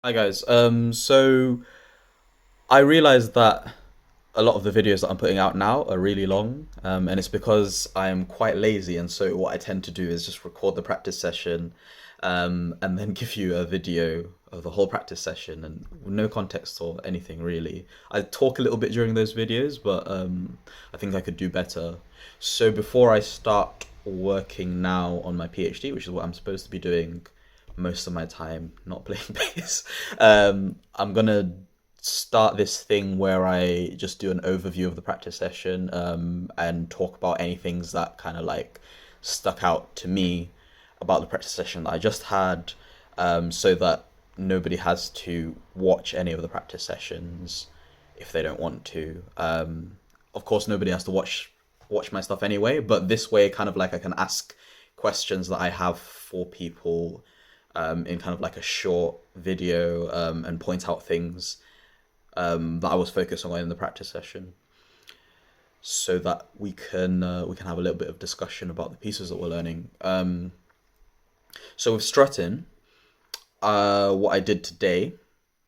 Hi guys. So I realized that a lot of the videos that I'm putting out now are really long, and it's because I'm quite lazy. And so what I tend to do is just record the practice session, and then give you a video of the whole practice session and no context or anything really. I talk a little bit during those videos, but I think I could do better. So before I start working now on my PhD, which is what I'm supposed to be doing most of my time, not playing bass, I'm gonna start this thing where I just do an overview of the practice session, and talk about any things that kind of like stuck out to me about the practice session that I just had, so that nobody has to watch any of the practice sessions if they don't want to. Of course, nobody has to watch my stuff anyway, but this way, kind of like I can ask questions that I have for people, in kind of like a short video, and point out things that I was focusing on in the practice session, so that we can have a little bit of discussion about the pieces that we're learning. So with Struttin, what I did today,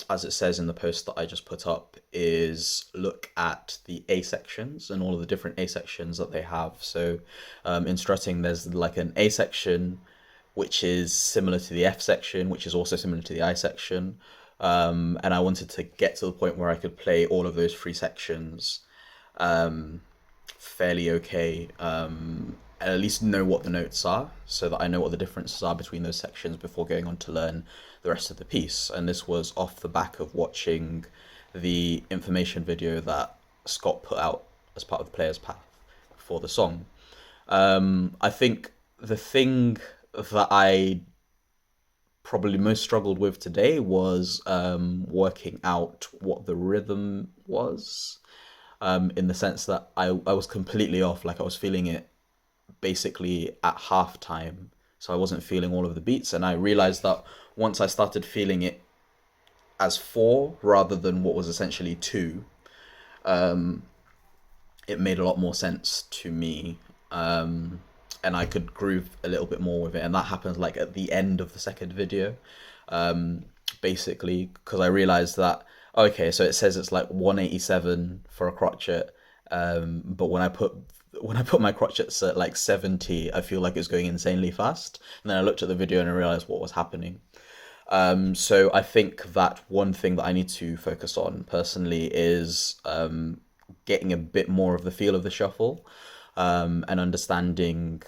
as it says in the post that I just put up, is look at the A sections and all of the different A sections that they have. So in strutting, there's like an A section which is similar to the F section, which is also similar to the I section. And I wanted to get to the point where I could play all of those three sections fairly okay, and at least know what the notes are, so that I know what the differences are between those sections before going on to learn the rest of the piece. And this was off the back of watching the information video that Scott put out as part of the player's path for the song. I think the thing that I probably most struggled with today was working out what the rhythm was, in the sense that I was completely off. Like I was feeling it basically at halftime, so I wasn't feeling all of the beats. And I realized that once I started feeling it as four rather than what was essentially two, it made a lot more sense to me. And I could groove a little bit more with it. And that happens like at the end of the second video, basically, because I realized that, okay, so it says it's like 187 for a crotchet, but when I put my crotchets at like 70, I feel like it's going insanely fast. And then I looked at the video and I realized what was happening. So I think that one thing that I need to focus on personally is getting a bit more of the feel of the shuffle, and understanding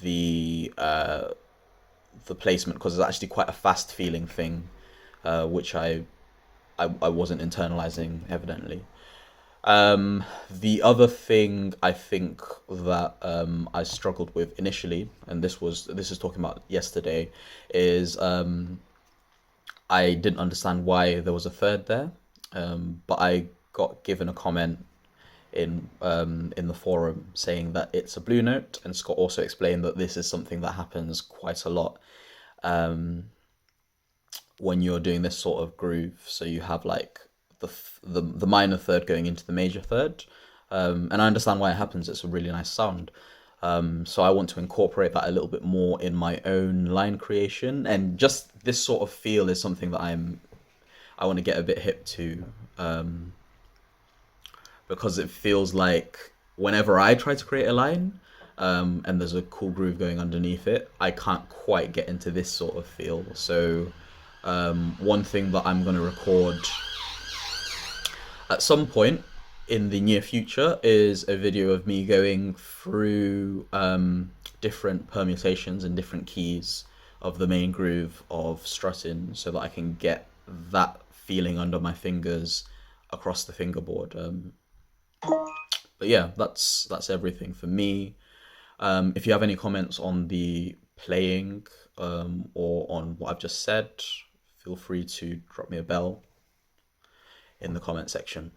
the uh, the placement, because it's actually quite a fast feeling thing, which I wasn't internalizing evidently. The other thing I think that I struggled with initially, and this is talking about yesterday, is I didn't understand why there was a third there, but I got given a comment in the forum saying that it's a blue note, and Scott also explained that this is something that happens quite a lot when you're doing this sort of groove. So you have like the minor third going into the major third, and I understand why it happens. It's a really nice sound. So I want to incorporate that a little bit more in my own line creation, and just this sort of feel is something that I want to get a bit hip to, because it feels like whenever I try to create a line, and there's a cool groove going underneath it, I can't quite get into this sort of feel. So one thing that I'm going to record at some point in the near future is a video of me going through different permutations and different keys of the main groove of Struttin, so that I can get that feeling under my fingers across the fingerboard. But yeah, that's everything for me. If you have any comments on the playing, or on what I've just said, feel free to drop me a bell in the comment section.